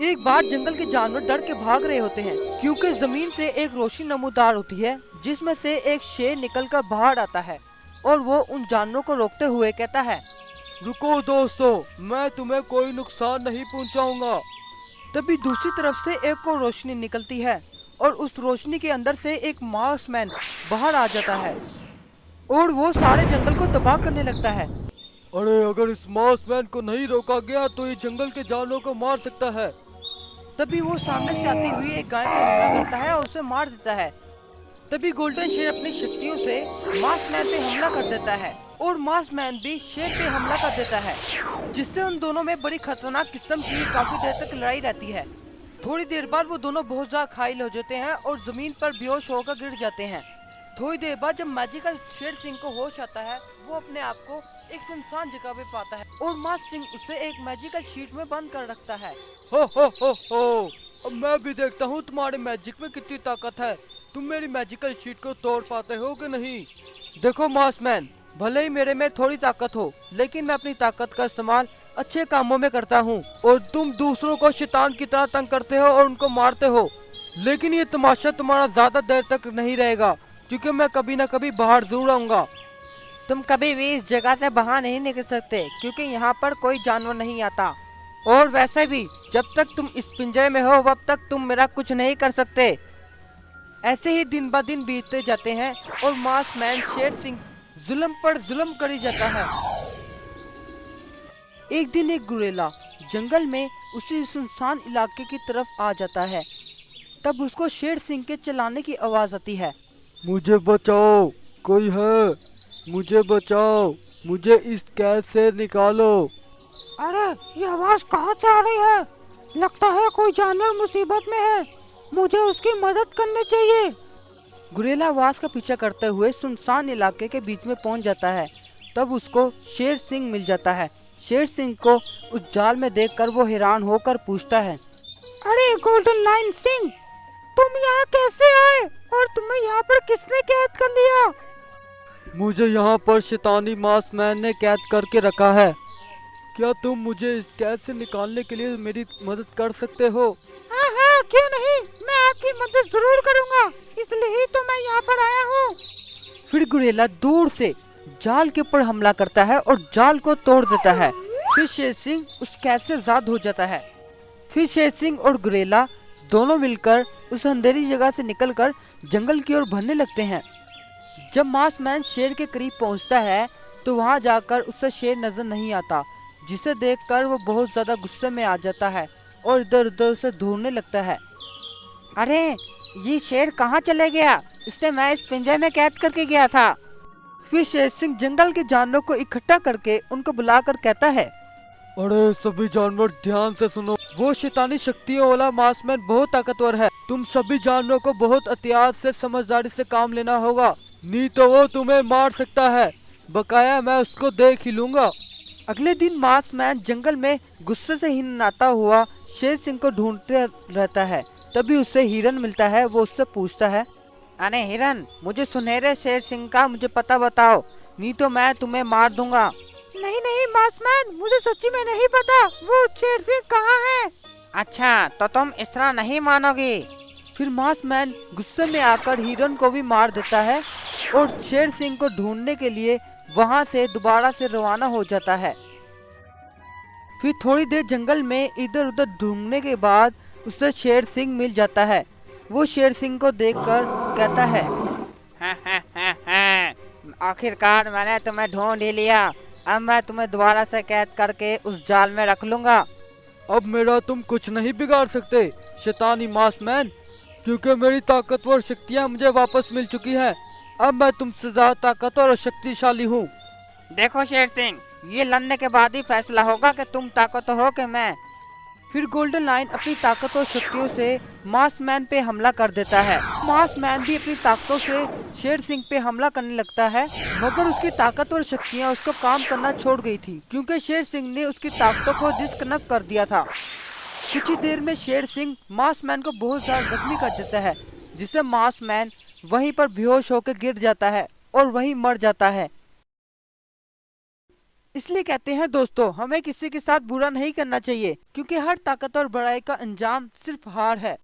एक बार जंगल के जानवर डर के भाग रहे होते हैं क्योंकि जमीन से एक रोशनी नमूदार होती है जिसमें से एक शेर निकलकर बाहर आता है और वो उन जानवरों को रोकते हुए कहता है, रुको दोस्तों, मैं तुम्हें कोई नुकसान नहीं पहुंचाऊंगा। तभी दूसरी तरफ से एक और रोशनी निकलती है और उस रोशनी के अंदर से एक मार्क्समैन बाहर आ जाता है और वो सारे जंगल को तबाह करने लगता है। अरे अगर इस मार्समैन को नहीं रोका गया तो ये जंगल के जानवरों को मार सकता है। तभी वो सामने से आती हुई एक गाय पर हमला करता है और उसे मार देता है। तभी गोल्डन शेर अपनी शक्तियों से मार्क्समैन पे हमला कर देता है और मार्क्समैन भी शेर पे हमला कर देता है, जिससे उन दोनों में बड़ी खतरनाक किस्म की काफी देर तक लड़ाई रहती है। थोड़ी देर बाद वो दोनों बहुत ज्यादा घायल हो जाते हैं और जमीन पर बेहोश होकर गिर जाते हैं। थोड़ी देर बाद जब मैजिकल शेर सिंह को होश आता है, वो अपने आप को एक सुनसान जगह पे पाता है और मास सिंह उसे एक मैजिकल शीट में बंद कर रखता है। हो, अब मैं भी देखता हूँ तुम्हारे मैजिक में कितनी ताकत है। तुम मेरी मैजिकल शीट को तोड़ पाते हो कि नहीं? देखो मार्क्समैन, भले ही मेरे में थोड़ी ताकत हो, लेकिन मैं अपनी ताकत का इस्तेमाल अच्छे कामों में करता हूँ और तुम दूसरों को शैतान की तरह तंग करते हो और उनको मारते हो। लेकिन ये तमाशा तुम्हारा ज्यादा देर तक नहीं रहेगा, क्योंकि मैं कभी न कभी बाहर जरूर आऊंगा। तुम कभी भी इस जगह से बाहर नहीं निकल सकते, क्योंकि यहाँ पर कोई जानवर नहीं आता, और वैसे भी जब तक तुम इस पिंजरे में हो तब तक तुम मेरा कुछ नहीं कर सकते। ऐसे ही दिन ब दिन बीतते जाते हैं और मार्क्समैन शेर सिंह जुल्म पर जुल्म करी जाता है। एक दिन एक गुरेला जंगल में उसी सुनसान इलाके की तरफ आ जाता है। तब उसको शेर सिंह के चिल्लाने की आवाज आती है। मुझे बचाओ, कोई है? मुझे बचाओ, मुझे इस कैद से निकालो। अरे ये आवाज कहाँ से आ रही है? लगता है कोई जानवर मुसीबत में है, मुझे उसकी मदद करनी चाहिए। गुरेला आवाज का पीछा करते हुए सुनसान इलाके के बीच में पहुंच जाता है। तब उसको शेर सिंह मिल जाता है। शेर सिंह को उस जाल में देखकर वो हैरान होकर पूछता है, अरे गोल्डन लाइन सिंह, तुम यहाँ कैसे आए और तुम्हें यहाँ पर किसने कैद कर लिया? मुझे यहाँ पर शैतानी मार्समैन ने कैद करके रखा है। क्या तुम मुझे इस कैद से निकालने के लिए मेरी मदद कर सकते हो? हाँ, क्यों नहीं, मैं आपकी मदद जरूर करूँगा, इसलिए ही तो मैं यहाँ पर आया हूँ। फिर गुरेला दूर से जाल के ऊपर हमला करता है और जाल को तोड़ देता है। फिर शेर सिंह उस कैद से आजाद हो जाता है। फिर शेर सिंह और गुरेला दोनों मिलकर उस अंधेरी जगह से निकलकर जंगल की ओर बढ़ने लगते हैं। जब मार्क्समैन शेर के करीब पहुंचता है तो वहां जाकर उसे शेर नजर नहीं आता, जिसे देखकर वो बहुत ज्यादा गुस्से में आ जाता है और इधर उधर उसे ढूंढने लगता है। अरे ये शेर कहाँ चले गया? इससे मैं इस पिंजरे में कैद करके गया था। फिर शेर सिंह जंगल के जानवरों को इकट्ठा करके उनको बुलाकर कहता है, अरे सभी जानवर ध्यान से सुनो, वो शैतानी शक्तियों वाला मार्समैन बहुत ताकतवर है। तुम सभी जानवरों को बहुत एहतियात से समझदारी से काम लेना होगा, नहीं तो वो तुम्हें मार सकता है। बकाया मैं उसको देख ही लूंगा। अगले दिन मार्क्समैन जंगल में गुस्से से हिननाता हुआ शेर सिंह को ढूंढते रहता है। तभी उसे हिरन मिलता है। वो उससे पूछता है, अरे हिरन, मुझे सुनहरे शेर सिंह का मुझे पता बताओ, नहीं तो मैं तुम्हें मार दूंगा। नहीं मार्क्समैन, मुझे सच्ची में नहीं पता वो शेर सिंह कहाँ है। अच्छा, तो तुम इस तरह नहीं मानोगी। फिर मार्क्समैन गुस्से में आकर हिरन को भी मार देता है और शेर सिंह को ढूंढने के लिए वहां से दोबारा से रवाना हो जाता है। फिर थोड़ी देर जंगल में इधर उधर ढूंढने के बाद उसे शेर सिंह मिल जाता है। वो शेर सिंह को देखकर कहता है, आखिरकार मैंने तुम्हें ढूंढ ही लिया, अब मैं तुम्हें दोबारा से कैद करके उस जाल में रख लूंगा। अब मेरा तुम कुछ नहीं बिगाड़ सकते शैतानी मार्समैन, क्योंकि मेरी ताकतवर शक्तियाँ मुझे वापस मिल चुकी हैं। अब मैं तुमसे ज्यादा ताकतवर और शक्तिशाली हूँ। देखो शेर सिंह, ये लड़ने के बाद ही फैसला होगा कि तुम ताकतवर हो कि मैं। फिर गोल्डन लाइन अपनी ताकत और शक्तियों से मार्क्समैन पे हमला कर देता है। मार्क्समैन भी अपनी ताकतों से शेर सिंह पे हमला करने लगता है, मगर उसकी ताकत और शक्तियाँ उसको काम करना छोड़ गई थी, क्योंकि शेर सिंह ने उसकी ताकतों को डिस्कनेक्ट कर दिया था। कुछ ही देर में शेर सिंह मार्क्समैन को बहुत ज्यादा जख्मी कर देता है, जिससे मार्क्समैन वहीं पर बेहोश होकर गिर जाता है और वहीं मर जाता है। इसलिए कहते हैं दोस्तों, हमें किसी के साथ बुरा नहीं करना चाहिए, क्योंकि हर ताकतवर बुराई का अंजाम सिर्फ हार है।